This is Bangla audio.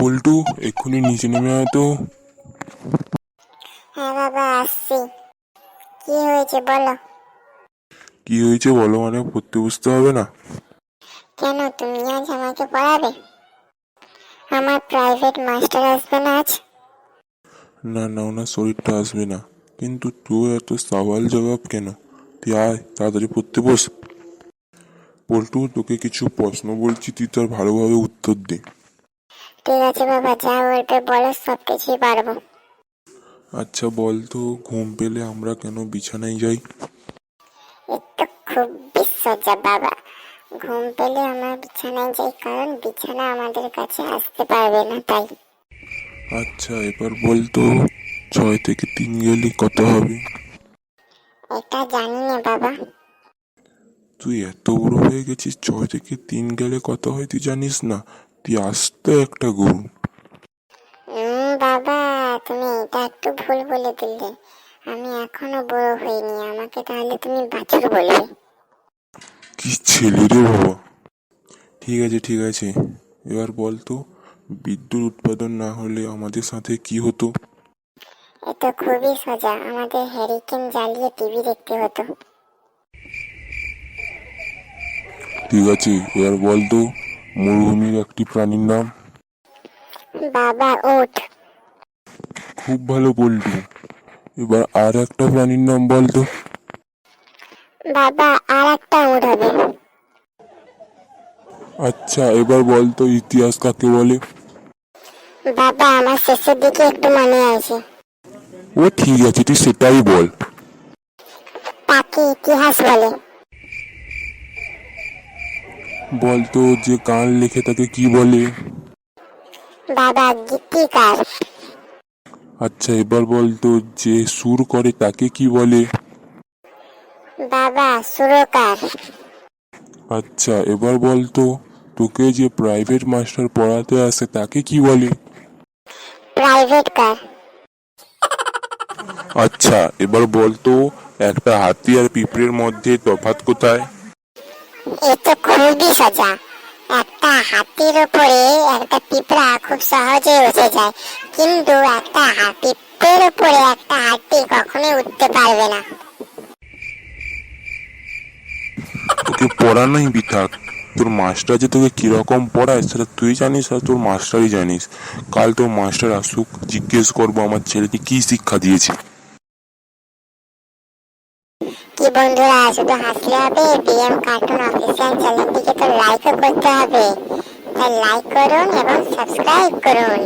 বল্টু, এক্ষুনি নিচে নেমে আয় তো। হ্যাঁ বাবা, আসছি। কি হয়েছে বলো। কি হয়েছে বলো মানে? পড়তে বসতে হবে না? কেন, তুমি আজ আমাকে পড়াবে? আমার প্রাইভেট মাস্টার আসবে না আজ? না না, ওনার শরীরটা আসবে না। কিন্তু তুই এত সওয়াল জবাব কেন? তুই আয়, তাড়াতাড়ি পড়তে বস। বল্টু, তোকে কিছু প্রশ্ন বলছি, তুই তার ভালোভাবে উত্তর দে। ঠিক আছে বাবা, যা বলবে বলো, সব কিছুই পারবো। আচ্ছা বল তো, ঘুম পেলে আমরা কেন বিছানায় যাই? এ তো খুবই সোজা বাবা। ঘুম পেলে আমরা বিছানায় যাই কারণ বিছানা আমাদের কাছে আসতে পারবে না, তাই। আচ্ছা এবার বল তো, 6 থেকে 3 গেলে কত হবে? এটা জানি না বাবা। তুই এত বড় হয়ে গেছিস, 6 থেকে 3 গেলে কত হয় তুই জানিস না? তুই আস্ত একটা গরু। বাবা, তুমি এটা একটু ভুল বলে দিলে। আমি এখনো বড় হইনি, আমাকে তাহলে তুমি বাছুর বলবে। কি ছেলে রে বাবা! ঠিক আছে ঠিক আছে, এবার বল তো, বিদ্যুৎ উৎপাদন না হলে আমাদের সাথে কি হতো? এ তো খুবই সোজা, আমাদের হ্যারিকেন জ্বালিয়ে টিভি দেখতে হতো। ঠিক আছে, এবার বল তো, মরুভূমির একটি প্রাণীর নাম। বাবা, উঠ। খুব ভালো বললি। এবার আর একটা প্রাণীর নাম বল তো। বাবা, আর একটা উঠ হবে। আচ্ছা এবার বল তো, ইতিহাস কাকে বলে? বাবা, আমার শেষের দিকে একটু মনে আছে। ও ঠিক আছে, তুই সেটাই বল। তাকে ইতিহাস বলে। বল তো, যে গান লেখে তাকে কি বলে? বাবা, গীতিকার। আচ্ছা এবার বল তো, যে সুর করে তাকে কি বলে? বাবা, সুরকার। আচ্ছা এবার বল তো, তোকে যে প্রাইভেট মাস্টার পড়াতে আসে তাকে কি বলে? Private car. আচ্ছা এবার বল তো, একটা হাতি আর পিঁপড়ের মধ্যে তফাৎ কোথায়? এ তো খুবই সোজা। একটা হাতির উপরে একটা পিঁপড়া খুব সহজে উঠে যায়, কিন্তু একটা পিঁপড়ের উপরে একটা হাতি কখনোই উঠতে পারবে না। তোকে পড়ানোই বৃথা। তোর মাস্টার যে তোকে কিরকম পড়ায় সেটা তুই জানিস আর তোর মাস্টারই জানিস। কাল তোর মাস্টার আসুক, জিজ্ঞেস করবো আমার ছেলেকে কি শিক্ষা দিয়েছে। কি বন্ধুরা, শুধু হাসলে হবে? বিএম কার্টুন অফিসিয়াল চ্যানেলটিকে তো লাইকও করতে হবে। তাই লাইক করুন এবং সাবস্ক্রাইব করুন।